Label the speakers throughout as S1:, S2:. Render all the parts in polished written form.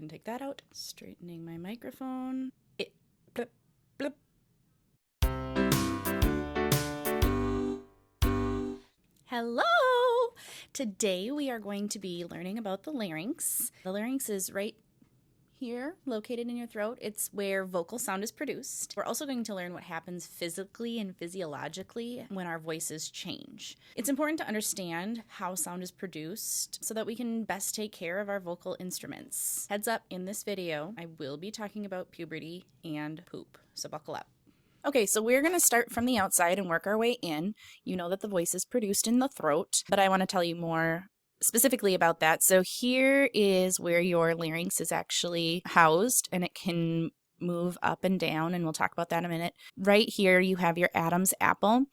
S1: and take that out. Straightening my microphone. Blip, blip. Hello! Today we are going to be learning about the larynx. The larynx is right here, located in your throat. It's where vocal sound is produced. We're also going to learn what happens physically and physiologically when our voices change. It's important to understand how sound is produced so that we can best take care of our vocal instruments. Heads up, in this video, I will be talking about puberty and poop, so buckle up. Okay, so we're going to start from the outside and work our way in. You know that the voice is produced in the throat, but I want to tell you more specifically about that. So here is where your larynx is actually housed, and it can move up and down, and we'll talk about that in a minute. Right here you have your Adam's apple,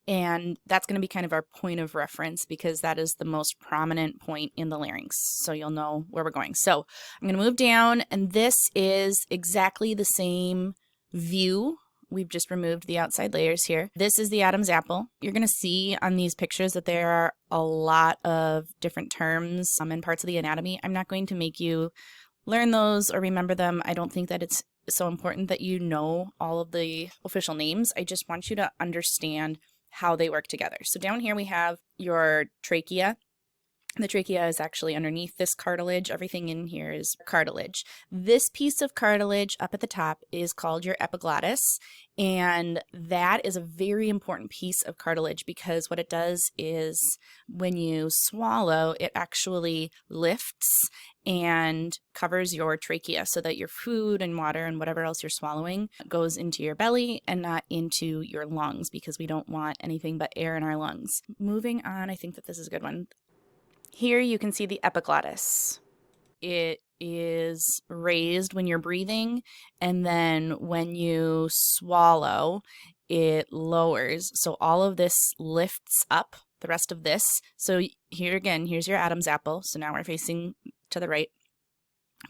S1: and that's going to be kind of our point of reference because that is the most prominent point in the larynx, so you'll know where we're going. So I'm going to move down, and this is exactly the same view. We've just removed the outside layers here. This is the Adam's apple. You're going to see on these pictures that there are a lot of different terms and parts of the anatomy. I'm not going to make you learn those or remember them. I don't think that it's so important that you know all of the official names. I just want you to understand how they work together. So down here we have your trachea. The trachea is actually underneath this cartilage. Everything in here is cartilage. This piece of cartilage up at the top is called your epiglottis, and that is a very important piece of cartilage because what it does is when you swallow, it actually lifts and covers your trachea so that your food and water and whatever else you're swallowing goes into your belly and not into your lungs because we don't want anything but air in our lungs. Moving on, I think that this is a good one. Here you can see the epiglottis. It is raised when you're breathing, and then when you swallow, it lowers. So all of this lifts up, the rest of this. So here again, here's your Adam's apple. So now we're facing to the right.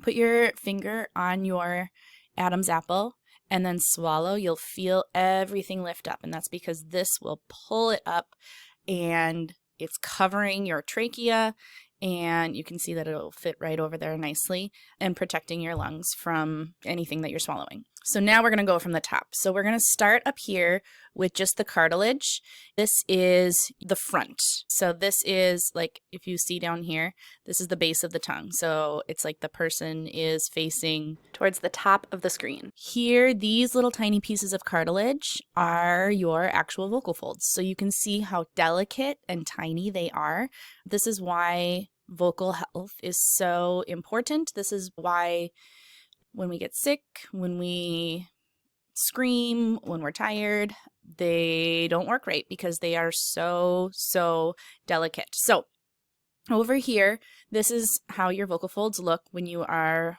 S1: Put your finger on your Adam's apple and then swallow. You'll feel everything lift up, and that's because this will pull it up, and it's covering your trachea, and you can see that it'll fit right over there nicely and protecting your lungs from anything that you're swallowing. So now we're going to go from the top. So we're going to start up here with just the cartilage. This is the front. So this is like, if you see down here, this is the base of the tongue. So it's like the person is facing towards the top of the screen. Here, these little tiny pieces of cartilage are your actual vocal folds. So you can see how delicate and tiny they are. This is why vocal health is so important. This is why when we get sick, when we scream, when we're tired, they don't work right because they are so delicate. So over here, this is how your vocal folds look when you are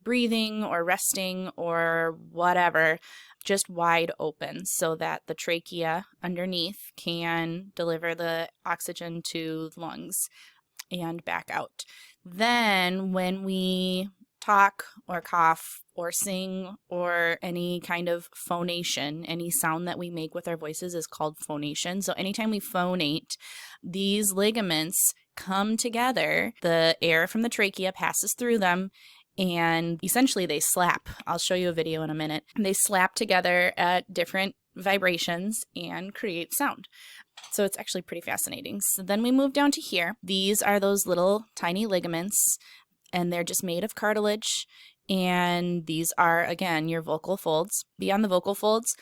S1: breathing or resting or whatever, just wide open so that the trachea underneath can deliver the oxygen to the lungs and back out. Then when we talk or cough or sing or any kind of phonation, any sound that we make with our voices is called phonation. So anytime we phonate, these ligaments come together, the air from the trachea passes through them, and essentially they slap. I'll show you a video in a minute. They slap together at different vibrations and create sound. So it's actually pretty fascinating. So then we move down to here. These are those little tiny ligaments, and they're just made of cartilage. And these are, again, your vocal folds. Beyond the vocal folds,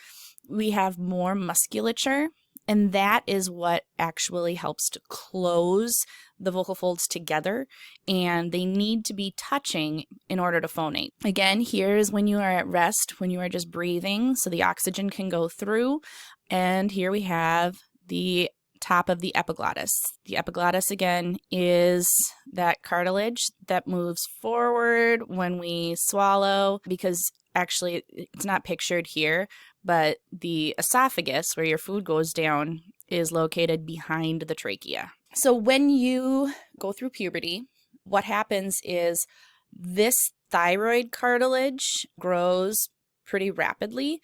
S1: we have more musculature, and that is what actually helps to close the vocal folds together, and they need to be touching in order to phonate. Again, here's when you are at rest, when you are just breathing, so the oxygen can go through. And here we have the top of the epiglottis. The epiglottis, again, is that cartilage that moves forward when we swallow, because actually it's not pictured here, but the esophagus, where your food goes down, is located behind the trachea. So when you go through puberty, what happens is this thyroid cartilage grows pretty rapidly,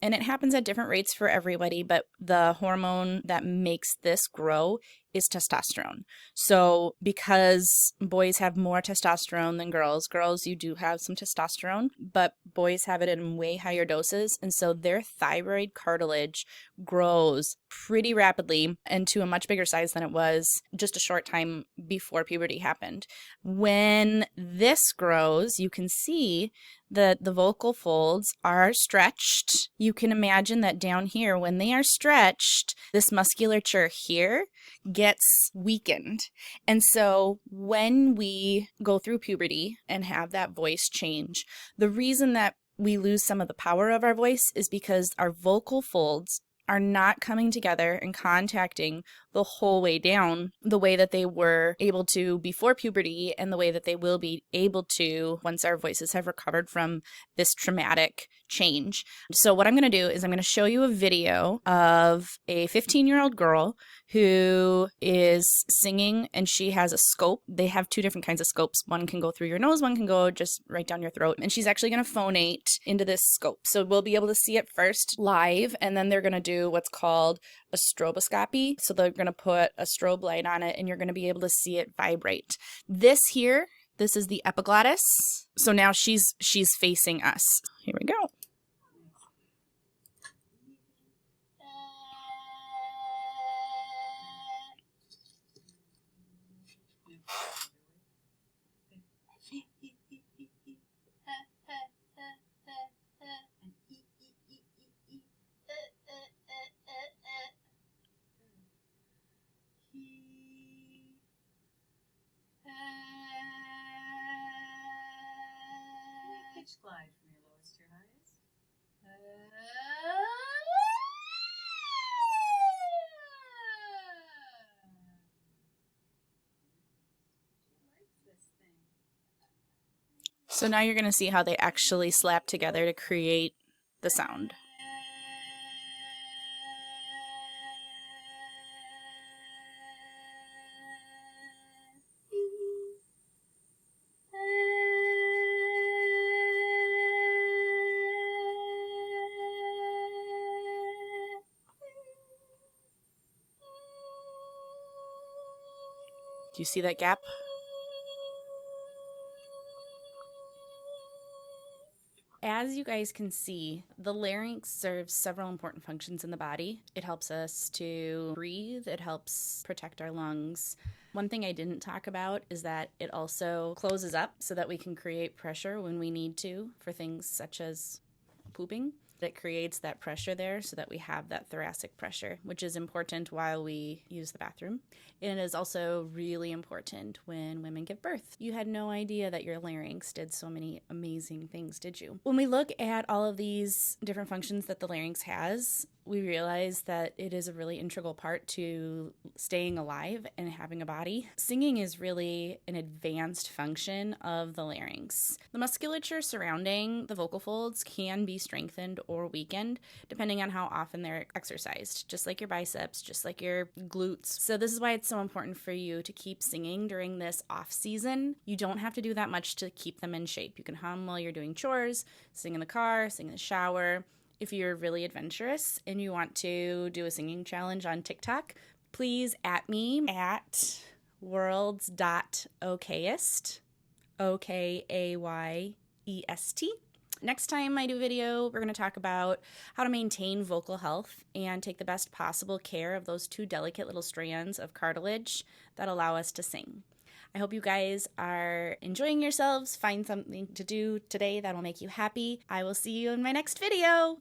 S1: and it happens at different rates for everybody, but the hormone that makes this grow is testosterone. So because boys have more testosterone than girls, you do have some testosterone, but boys have it in way higher doses. And so their thyroid cartilage grows pretty rapidly and to a much bigger size than it was just a short time before puberty happened. When this grows, you can see that the vocal folds are stretched. You can imagine that down here, when they are stretched, this musculature here gets weakened. And so when we go through puberty and have that voice change, the reason that we lose some of the power of our voice is because our vocal folds are not coming together and contacting the whole way down the way that they were able to before puberty and the way that they will be able to once our voices have recovered from this traumatic change. So what I'm going to do is I'm going to show you a video of a 15-year-old girl who is singing, and she has a scope. They have two different kinds of scopes. One can go through your nose, one can go just right down your throat. And she's actually going to phonate into this scope. So we'll be able to see it first live, and then they're going to do what's called a stroboscopy. So they're going to put a strobe light on it, and you're going to be able to see it vibrate. This is the epiglottis. So now she's facing us. Here we go.
S2: Pitch glide from your lowest to your highest. She likes this thing.
S1: So now you're going to see how they actually slap together to create the sound. Do you see that gap? As you guys can see, the larynx serves several important functions in the body. It helps us to breathe. It helps protect our lungs. One thing I didn't talk about is that it also closes up so that we can create pressure when we need to for things such as pooping. It creates that pressure there so that we have that thoracic pressure, which is important while we use the bathroom. And it is also really important when women give birth. You had no idea that your larynx did so many amazing things, did you? When we look at all of these different functions that the larynx has, we realize that it is a really integral part to staying alive and having a body. Singing is really an advanced function of the larynx. The musculature surrounding the vocal folds can be strengthened or weakened depending on how often they're exercised, just like your biceps, just like your glutes. So this is why it's so important for you to keep singing during this off season. You don't have to do that much to keep them in shape. You can hum while you're doing chores, sing in the car, sing in the shower. If you're really adventurous and you want to do a singing challenge on TikTok, please at me at worlds.okayest, Okayest. Next time I do a video, we're going to talk about how to maintain vocal health and take the best possible care of those two delicate little strands of cartilage that allow us to sing. I hope you guys are enjoying yourselves. Find something to do today that will make you happy. I will see you in my next video.